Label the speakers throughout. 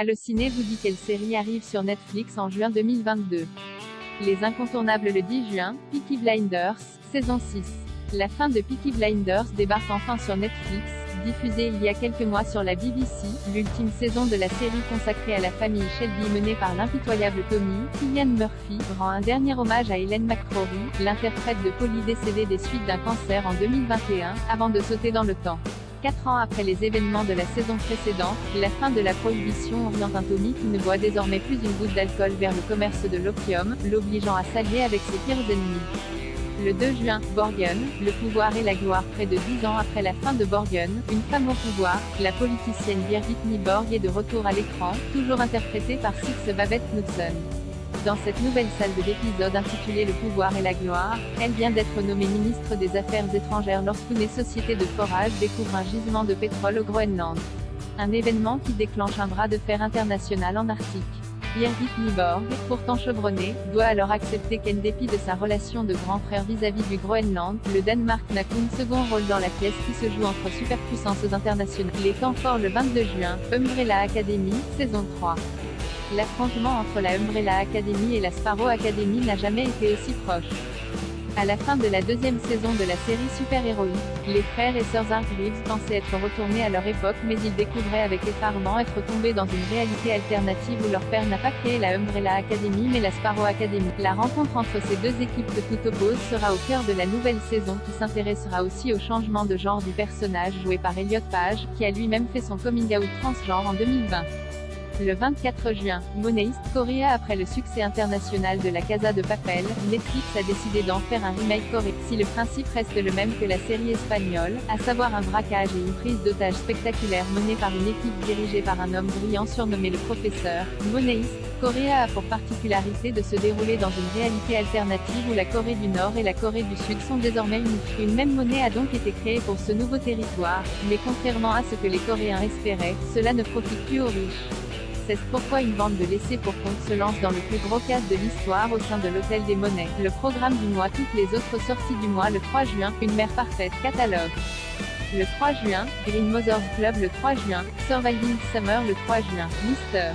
Speaker 1: Allociné vous dit quelle série arrive sur Netflix en juin 2022. Les incontournables le 10 juin, Peaky Blinders, saison 6. La fin de Peaky Blinders débarque enfin sur Netflix, diffusée il y a quelques mois sur la BBC, l'ultime saison de la série consacrée à la famille Shelby menée par l'impitoyable Tommy. Cillian Murphy rend un dernier hommage à Ellen McCrory, l'interprète de Polly décédée des suites d'un cancer en 2021, avant de sauter dans le temps. 4 ans après les événements de la saison précédente, la fin de la prohibition oriente un Tommy qui ne boit désormais plus une goutte d'alcool vers le commerce de l'opium, l'obligeant à s'allier avec ses pires ennemis. Le 2 juin, Borgen, le pouvoir et la gloire. Près de 10 ans après la fin de Borgen, une femme au pouvoir, la politicienne Birgit Nyborg est de retour à l'écran, toujours interprétée par Six Babette Knudsen. Dans cette nouvelle salle d'épisode intitulée Le pouvoir et la gloire, elle vient d'être nommée ministre des Affaires étrangères lorsqu'une société de forage découvre un gisement de pétrole au Groenland. Un événement qui déclenche un bras de fer international en Arctique. Birgit Nyborg, pourtant chevronnée, doit alors accepter qu'en dépit de sa relation de grand frère vis-à-vis du Groenland, le Danemark n'a qu'un second rôle dans la pièce qui se joue entre superpuissances internationales. Les temps forts le 22 juin, Umbrella Academy, saison 3. L'affrontement entre la Umbrella Academy et la Sparrow Academy n'a jamais été aussi proche. À la fin de la deuxième saison de la série super-héroïque, les frères et sœurs Hargreaves pensaient être retournés à leur époque mais ils découvraient avec effarement être tombés dans une réalité alternative où leur père n'a pas créé la Umbrella Academy mais la Sparrow Academy. La rencontre entre ces deux équipes que tout oppose sera au cœur de la nouvelle saison qui s'intéressera aussi au changement de genre du personnage joué par Elliot Page, qui a lui-même fait son coming out transgenre en 2020. Le 24 juin, Money Heist Korea. Après le succès international de La Casa de Papel, Netflix a décidé d'en faire un remake coréen. Si le principe reste le même que la série espagnole, à savoir un braquage et une prise d'otage spectaculaire menée par une équipe dirigée par un homme brillant surnommé le Professeur, Money Heist Korea a pour particularité de se dérouler dans une réalité alternative où la Corée du Nord et la Corée du Sud sont désormais unies. Une même monnaie a donc été créée pour ce nouveau territoire, mais contrairement à ce que les Coréens espéraient, cela ne profite plus aux riches. C'est pourquoi une bande de laissés pour compte se lance dans le plus gros casse de l'histoire au sein de l'Hôtel des Monnaies. Le programme du mois. Toutes les autres sorties du mois. Le 3 juin, Une mère parfaite, catalogue. Le 3 juin, Green Mothers Club. Le 3 juin, Surviving Summer. Le 3 juin, Mr.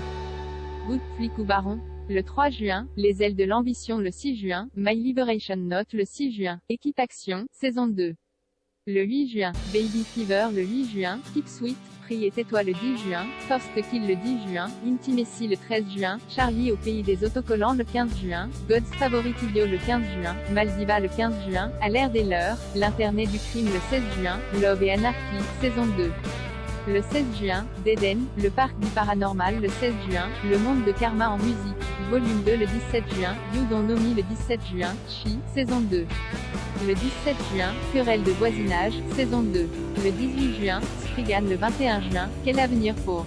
Speaker 1: Good Flick ou Baron. Le 3 juin, Les ailes de l'ambition. Le 6 juin, My Liberation Note. Le 6 juin, Équipe Action, saison 2. Le 8 juin, Baby Fever. Le 8 juin, Keep Sweet. Prie et tais-toi. Le 10 juin, First Kill. Le 10 juin, Intimacy. Le 13 juin, Charlie au pays des autocollants. Le 15 juin, God's Favorite Idiot. Le 15 juin, Maldiva. Le 15 juin, À l'ère des leurs, L'internet du crime. Le 16 juin, Love et Anarchy, saison 2. Le 16 juin, D'Eden, le parc du paranormal. Le 16 juin, Le monde de Karma en musique, volume 2. Le 17 juin, You Don't Know Me. Le 17 juin, Chi, saison 2. Le 17 juin, Querelle de voisinage, saison 2. Le 18 juin, Spriggan. Le 21 juin, Quel avenir pour.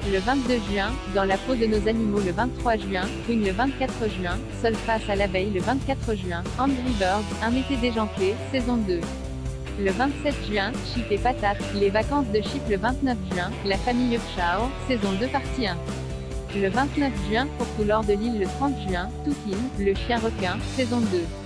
Speaker 1: Le 22 juin, Dans la peau de nos animaux. Le 23 juin, Queen. Le 24 juin, Seul face à l'abeille. Le 24 juin, Angry Birds, Un été déjanté, saison 2. Le 27 juin, Chip et Patate, Les vacances de Chip. Le 29 juin, La famille Upshaw, saison 2 partie 1. Le 29 juin, Pour Couleur de l'île. Le 30 juin, Toukin, Le chien requin, saison 2.